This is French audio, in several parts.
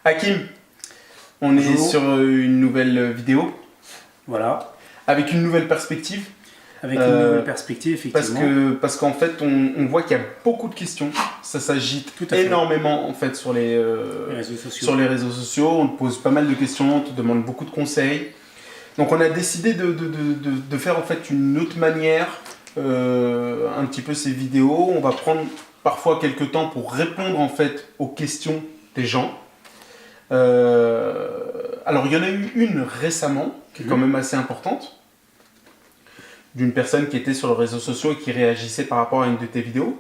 Hakim, on est Bonjour. sur une nouvelle vidéo, Voilà, avec une nouvelle perspective, avec une nouvelle perspective, effectivement. parce qu'en fait, on voit qu'il y a beaucoup de questions, ça s'agite Tout à fait. énormément en fait sur Les réseaux sociaux. sur les réseaux sociaux, on te pose pas mal de questions, on te demande beaucoup de conseils. Donc on a décidé de faire en fait une autre manière, un petit peu ces vidéos. On va prendre parfois quelques temps pour répondre en fait aux questions des gens. Alors il y en a eu une récemment qui est quand même assez importante, d'une personne qui était sur les réseaux sociaux et qui réagissait par rapport à une de tes vidéos.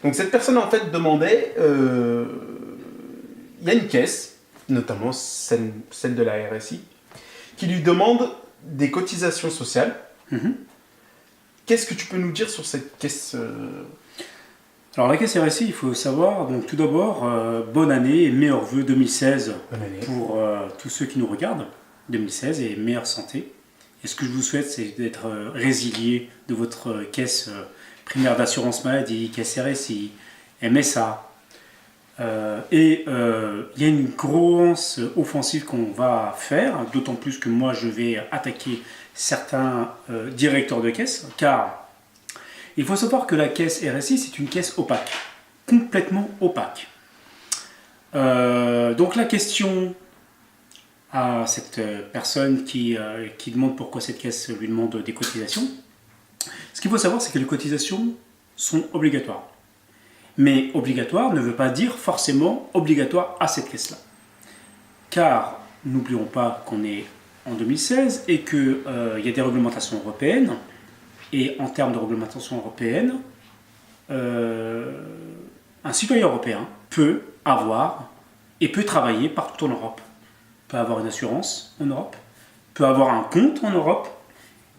Donc cette personne en fait demandait, il y a une caisse, notamment celle de la RSI, qui lui demande des cotisations sociales. Qu'est-ce que tu peux nous dire sur cette caisse Alors la caisse RSI, il faut savoir, donc tout d'abord, bonne année et meilleurs vœux 2016 Bonne année. pour tous ceux qui nous regardent. 2016 et meilleure santé. Et ce que je vous souhaite, c'est d'être résilié de votre caisse primaire d'assurance maladie, caisse RSI, MSA. Il y a une grosse offensive qu'on va faire, d'autant plus que moi je vais attaquer certains directeurs de caisse, car il faut savoir que la caisse RSI, c'est une caisse opaque, complètement opaque. Donc la question à cette personne qui demande pourquoi cette caisse lui demande des cotisations, ce qu'il faut savoir, c'est que les cotisations sont obligatoires. Mais obligatoire ne veut pas dire forcément obligatoire à cette caisse-là. Car n'oublions pas qu'on est en 2016 et qu'il y a des réglementations européennes. Et en termes de réglementation européenne, un citoyen européen peut avoir et peut travailler partout en Europe. Peut avoir une assurance en Europe, peut avoir un compte en Europe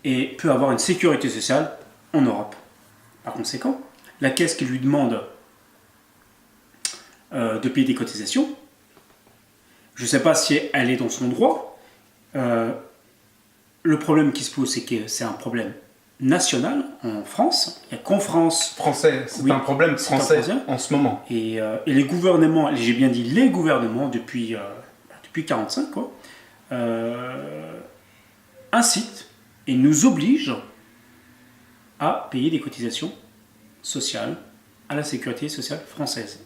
et peut avoir une sécurité sociale en Europe. Par conséquent, la caisse qui lui demande de payer des cotisations, je ne sais pas si elle est dans son droit. Le problème qui se pose, c'est que c'est un problème national en France. Il n'y a qu'en France. Français, c'est Oui, un problème c'est un français problème. en ce moment. Et les gouvernements, j'ai bien dit les gouvernements depuis 1945, incitent et nous obligent à payer des cotisations sociales à la sécurité sociale française.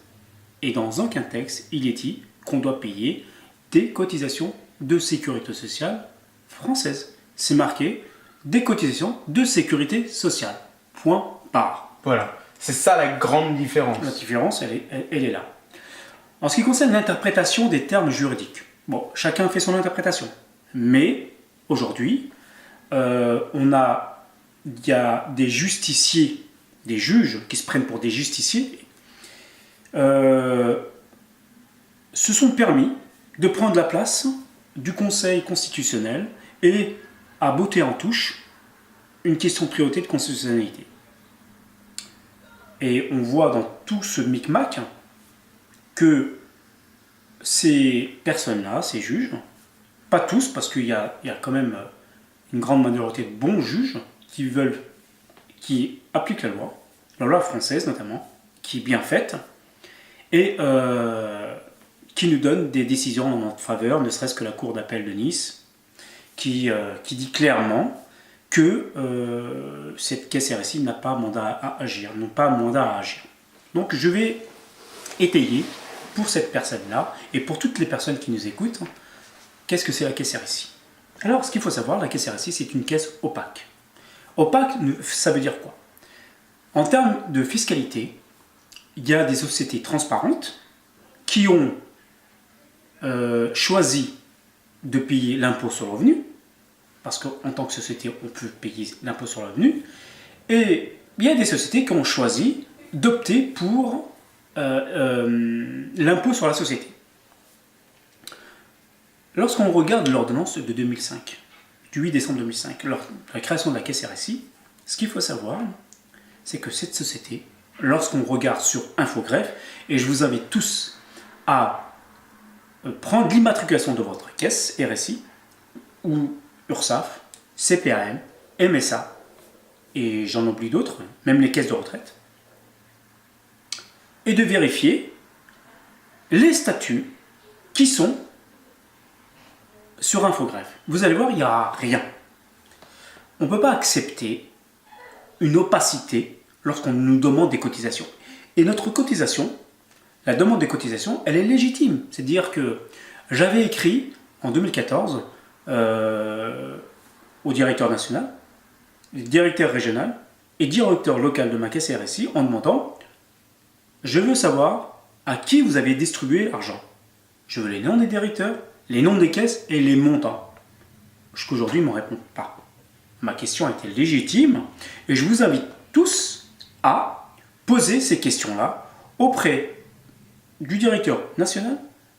Et dans aucun texte, il est dit qu'on doit payer des cotisations de sécurité sociale française. C'est marqué des cotisations de sécurité sociale. Point barre. Voilà, c'est ça la grande différence. La différence, elle est là. En ce qui concerne l'interprétation des termes juridiques, bon, chacun fait son interprétation. Mais aujourd'hui, il y a des justiciers, des juges qui se prennent pour des justiciers, se sont permis de prendre la place du Conseil constitutionnel et à botter en touche une question de priorité de constitutionnalité. Et on voit dans tout ce micmac que ces personnes-là, ces juges, pas tous, parce qu'il y a quand même une grande majorité de bons juges qui appliquent la loi française notamment, qui est bien faite, et qui nous donne des décisions en notre faveur, ne serait-ce que la Cour d'appel de Nice, qui dit clairement que cette caisse RSI n'a pas mandat à agir, n'ont pas mandat à agir. Donc je vais étayer pour cette personne-là et pour toutes les personnes qui nous écoutent, qu'est-ce que c'est la caisse RSI? Alors ce qu'il faut savoir, la caisse RSI, c'est une caisse opaque. Opaque, ça veut dire quoi? En termes de fiscalité, il y a des sociétés transparentes qui ont choisi de payer l'impôt sur le revenu, parce qu'en tant que société, on peut payer l'impôt sur le revenu, et il y a des sociétés qui ont choisi d'opter pour l'impôt sur la société. Lorsqu'on regarde l'ordonnance de 2005, du 8 décembre 2005, la création de la caisse RSI, ce qu'il faut savoir, c'est que cette société, lorsqu'on regarde sur Infogreffe, et je vous invite tous à prendre l'immatriculation de votre caisse RSI, ou URSSAF, CPAM, MSA, et j'en oublie d'autres, même les caisses de retraite, et de vérifier les statuts qui sont sur Infogreffe. Vous allez voir, il n'y a rien. On ne peut pas accepter une opacité lorsqu'on nous demande des cotisations. Et notre cotisation, la demande des cotisations, elle est légitime. C'est-à-dire que j'avais écrit en 2014 au directeur national, directeur régional et directeur local de ma caisse RSI en demandant « Je veux savoir à qui vous avez distribué l'argent. Je veux les noms des directeurs, les noms des caisses et les montants. » Jusqu'aujourd'hui, ils ne me répondent pas. Ma question était légitime et je vous invite tous à poser ces questions-là auprès du directeur national,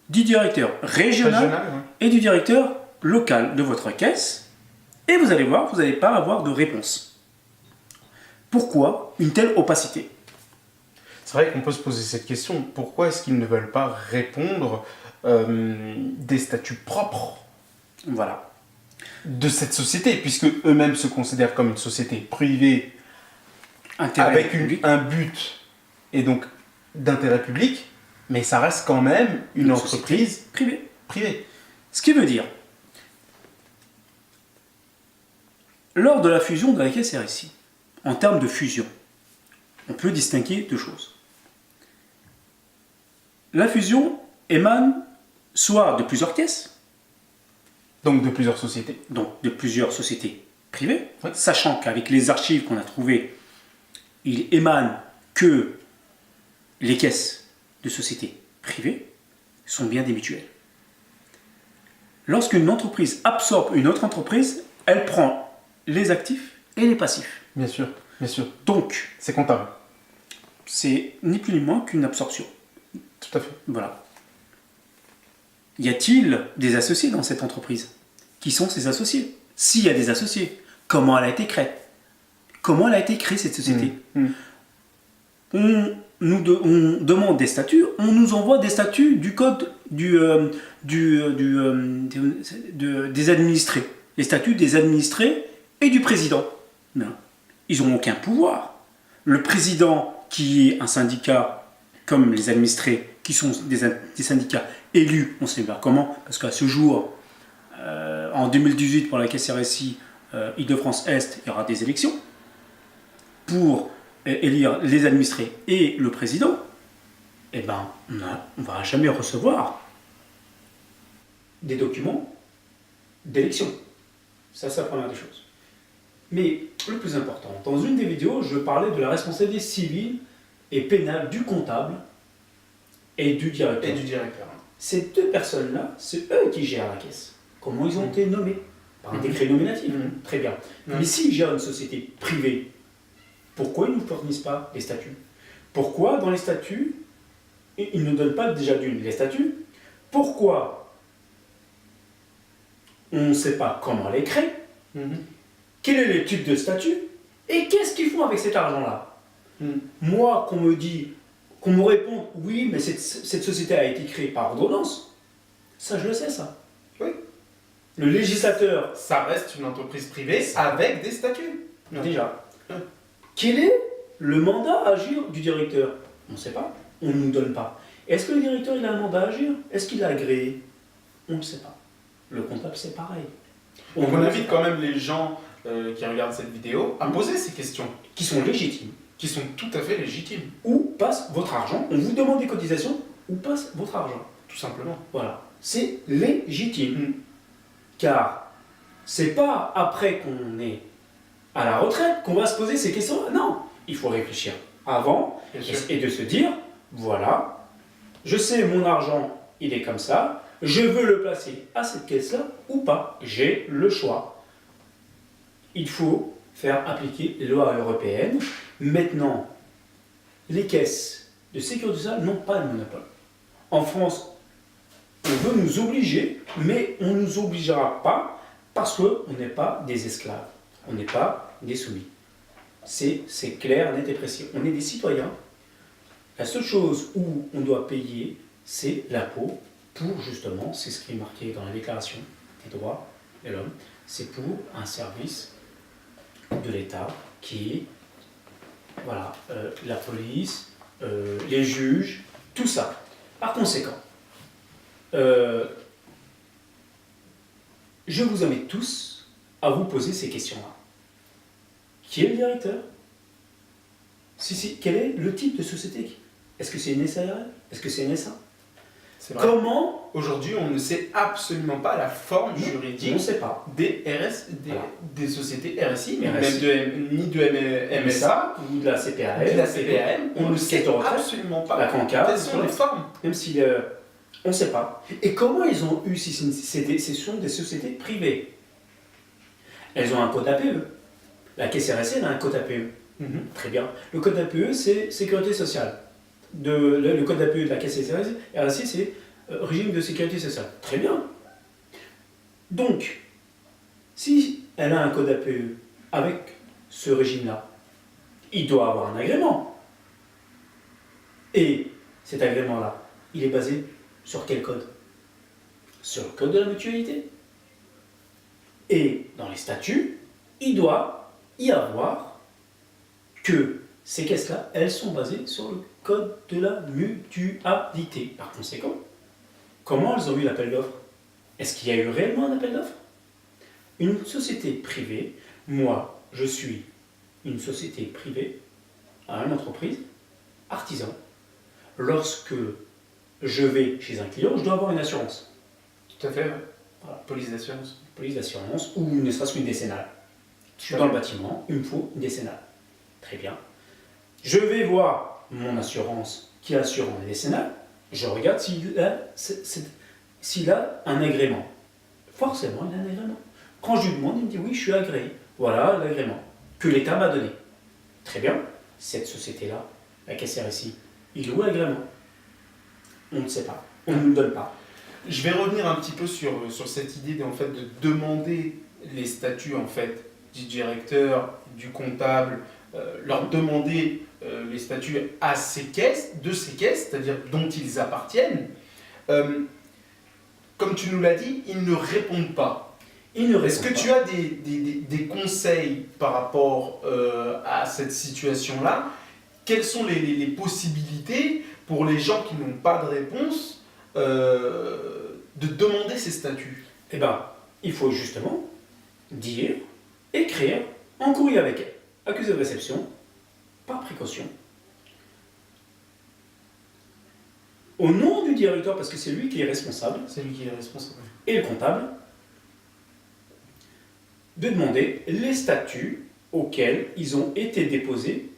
du directeur régional et du directeur local de votre caisse et vous allez voir, vous n'allez pas avoir de réponse. Pourquoi une telle opacité? C'est vrai qu'on peut se poser cette question. Pourquoi est-ce qu'ils ne veulent pas répondre des statuts propres Voilà. de cette société, puisque eux-mêmes se considèrent comme une société privée avec un but et donc d'intérêt public, mais ça reste quand même une entreprise privée. Ce qui veut dire, lors de la fusion de la caisse RSI, en termes de fusion, on peut distinguer deux choses. La fusion émane soit de plusieurs caisses, donc de plusieurs sociétés. Donc de plusieurs sociétés privées, sachant qu'avec les archives qu'on a trouvées, il émane que les caisses de sociétés privées sont bien des mutuelles. Lorsqu'une entreprise absorbe une autre entreprise, elle prend les actifs et les passifs. Bien sûr, bien sûr. Donc, c'est comptable. C'est ni plus ni moins qu'une absorption. Tout à fait. Voilà. Y a-t-il des associés dans cette entreprise? Qui sont ces associés? S'il y a des associés, comment elle a été créée? Comment elle a été créée cette société? On demande des statuts, on nous envoie des statuts du code des administrés. Les statuts des administrés et du président. Non. Ils n'ont aucun pouvoir. Le président, qui est un syndicat comme les administrés, qui sont des syndicats élus, on ne sait pas comment, parce qu'à ce jour, en 2018, pour la caisse RSI Île-de-France-Est, il y aura des élections pour élire les administrés et le président. Eh bien, on ne va jamais recevoir des documents d'élection. Ça, c'est la première des choses. Mais le plus important, dans une des vidéos, je parlais de la responsabilité civile et pénale du comptable et du directeur. Ces deux personnes-là, c'est eux qui gèrent la caisse. Comment ils ont été nommés? Par un décret nominatif. Très bien. Mais s'ils gèrent une société privée, pourquoi ils ne nous fournissent pas les statuts? Pourquoi dans les statuts, ils ne donnent pas déjà les statuts? Pourquoi on ne sait pas comment les créer? Quel est le type de statut? Et qu'est-ce qu'ils font avec cet argent-là? Moi, qu'on me réponde, oui, mais cette société a été créée par ordonnance. Ça, je le sais, ça. Oui. Le législateur... Ça reste une entreprise privée avec des statuts. Déjà. Quel est le mandat à agir du directeur? On ne sait pas. On ne nous donne pas. Est-ce que le directeur il a un mandat à agir? Est-ce qu'il a agréé? On ne sait pas. Le comptable, c'est pareil. Donc on invite quand même les gens qui regardent cette vidéo à poser ces questions. Qui sont légitimes. Qui sont tout à fait légitimes. Où passe votre argent? On vous demande des cotisations. Où passe votre argent? Tout simplement. Voilà. C'est légitime. Car c'est pas après qu'on est à la retraite qu'on va se poser ces questions-là. Non, il faut réfléchir avant et de se dire, voilà, je sais mon argent, il est comme ça, je veux le placer à cette caisse-là ou pas. J'ai le choix. Il faut faire appliquer les lois européennes. Maintenant, les caisses de sécurité sociale n'ont pas de monopole. En France, on veut nous obliger, mais on ne nous obligera pas parce qu'on n'est pas des esclaves, on n'est pas des soumis. C'est clair, net et précis. On est des citoyens. La seule chose où on doit payer, c'est l'impôt pour justement, c'est ce qui est marqué dans la déclaration des droits de l'homme, c'est pour un service de l'État qui est voilà, la police, les juges, tout ça. Par conséquent, Je vous invite tous à vous poser ces questions-là. Qui est le directeur? Quel est le type de société? Est-ce que c'est une SARL? Est-ce que c'est une SA? C'est vrai. Comment? Aujourd'hui, on ne sait absolument pas la forme On juridique ne sait pas. des Voilà. des sociétés RSI, mais RSI. même ni de MSA, ou de la CPAM, ni de la CPAM. On ne sait caisse de retraite, absolument pas la CANCAF, quelles sont les formes. même si on ne sait pas. Et comment ils ont eu, si ce sont des sociétés privées? Elles ont un code APE. La caisse RSI, elle a un code APE. Très bien. Le code APE, c'est sécurité sociale. Le code APE de la caisse RSI, c'est régime de sécurité sociale. Très bien. Donc, si elle a un code APE avec ce régime-là, il doit avoir un agrément. Et cet agrément-là, il est basé sur quel code? Sur le code de la mutualité. Et dans les statuts, il doit y avoir que ces caisses-là, elles sont basées sur le code de la mutualité. Par conséquent, comment elles ont eu l'appel d'offres? Est-ce qu'il y a eu réellement un appel d'offres? Une société privée, moi, je suis une société privée, une entreprise, artisan. Lorsque je vais chez un client, je dois avoir une assurance. Tout à fait. Voilà. Police d'assurance. Police d'assurance ou ne serait-ce qu'une décennale. Je suis dans le bâtiment, il me faut une décennale. Très bien. Je vais voir mon assurance qui assure en décennale. Je regarde s'il a un agrément. Forcément, il a un agrément. Quand je lui demande, il me dit oui, je suis agréé. Voilà l'agrément que l'État m'a donné. Très bien. Cette société-là, la caisse RSI, il est où l'agrément? On ne sait pas. On ne nous donne pas. Je vais revenir un petit peu sur cette idée en fait, de demander les statuts en fait, du directeur, du comptable, leur demander les statuts à ces caisses, c'est-à-dire dont ils appartiennent. Comme tu nous l'as dit, ils ne répondent pas. Est-ce que tu as des conseils par rapport à cette situation-là? Quelles sont les possibilités pour les gens qui n'ont pas de réponse de demander ces statuts? Eh bien, il faut justement dire, écrire, en courrier avec elle, accusé de réception, par précaution, au nom du directeur, parce que c'est lui qui est responsable, C'est lui qui est responsable. et le comptable, de demander les statuts auxquels ils ont été déposés